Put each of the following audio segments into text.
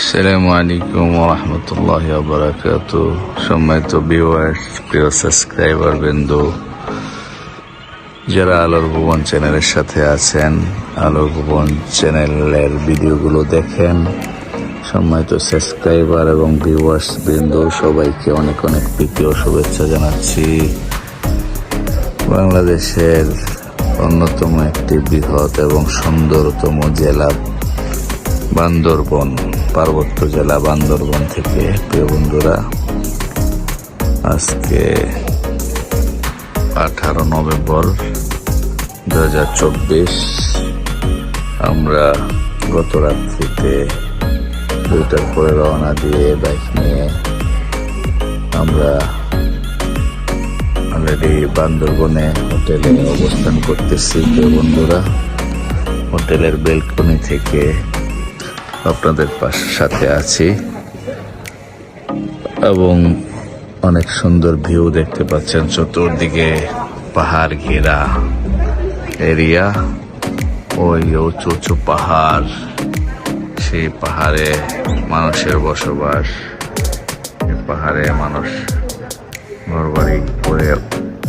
আসসালামু আলাইকুম ওয়া রাহমাতুল্লাহি ওয়া বারাকাতুহু। সম্মানিত ভিউয়ার্স, প্রিয় সাবস্ক্রাইবার বৃন্দ, যারা আলোর ভুবন চ্যানেলের সাথে আছেন, আলোর ভুবন চ্যানেলের ভিডিওগুলো দেখেন, সম্মানিত সাবস্ক্রাইবার এবং ভিউয়ার্স বৃন্দ, সবাইকে অনেক অনেক প্রীতি ও শুভেচ্ছা জানাচ্ছি। বাংলাদেশের অন্যতম একটি বৃহৎ এবং সুন্দরতম জেলা বান্দরবন, পার্বত্য জেলা বান্দরবন থেকে প্রিয় বন্ধুরা, আজকে 18 নভেম্বর 2024, আমরা গত রাত্রিতে 2টার পরে রওনা দিয়ে বাইক নিয়ে আমরা অলরেডি বান্দরবনে হোটেলে অবস্থান করতেছি। প্রিয় বন্ধুরা, হোটেলের বেলকনি থেকে আপনাদের সাথে আছি এবং অনেক সুন্দর ভিউ দেখতে পাচ্ছেন। চতুর্দিকে পাহাড় ঘেরা এরিয়া, ওই উঁচু উঁচু পাহাড়, সেই পাহাড়ে মানুষের বসবাস। পাহাড়ে মানুষ ঘরবাড়ি করে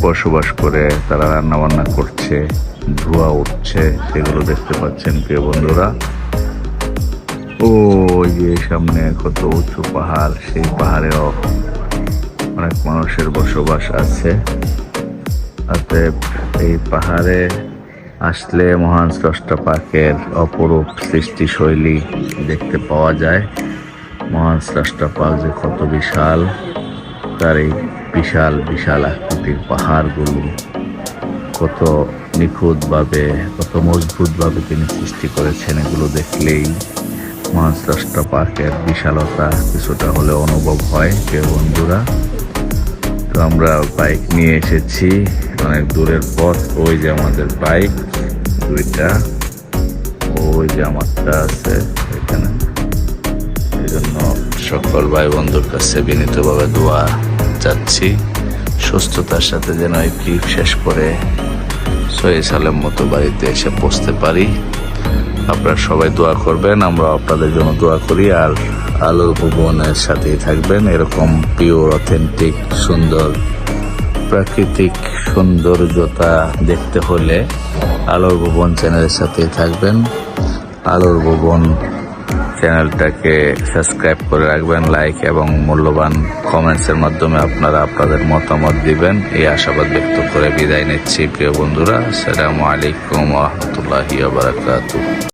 বসবাস করে, তারা রান্না বান্না করছে, ধোঁয়া উঠছে, সেগুলো দেখতে পাচ্ছেন প্রিয় বন্ধুরা। ওই যে সামনে কত উঁচু পাহাড়, সেই পাহাড়েও অনেক মানুষের বসবাস আছে। অতএব এই পাহাড়ে আসলে মহান স্রষ্টা পাকের অপরূপ সৃষ্টি শৈলী দেখতে পাওয়া যায়। মহান স্রষ্টা পাক যে কত বিশাল, তার এই বিশাল বিশাল আকৃতির পাহাড়গুলো কত নিখুঁতভাবে, কত মজবুতভাবে তিনি সৃষ্টি করেছেন, এগুলো দেখলেই মহান স্রষ্টা পাকের বিশালতা কিছুটা হলে অনুভব হয় প্রিয় বন্ধুরা। তো আমরা বাইক নিয়ে এসেছি অনেক দূরের পথ। ওই যে আমাদের বাইক দুইটা, ওই যে আমারটা আছে এখানে। এই জন্য সকল ভাই বন্ধুর কাছে বিনীতভাবে দোয়া চাচ্ছি, সুস্থতার সাথে যেন এই ট্রিপ শেষ করে সহি সালেম মতো বাড়িতে এসে পৌঁছতে পারি। আপনারা সবাই দোয়া করবেন, আমরা আপনাদের জন্য দোয়া করি। আর আলোর ভুবনের সাথেই থাকবেন। এরকম পিওর অথেন্টিক সুন্দর প্রাকৃতিক সৌন্দর্যতা দেখতে হলে আলোর ভুবন চ্যানেলের সাথেই থাকবেন। আলোর ভুবন চ্যানেলটাকে সাবস্ক্রাইব করে রাখবেন, লাইক এবং মূল্যবান কমেন্টসের মাধ্যমে আপনারা আপনাদের মতামত দিবেন, এই আশাবাদ ব্যক্ত করে বিদায় নিচ্ছি প্রিয় বন্ধুরা। আসসালামু আলাইকুম ওয়া রাহমাতুল্লাহি ওয়া বারাকাতুহু।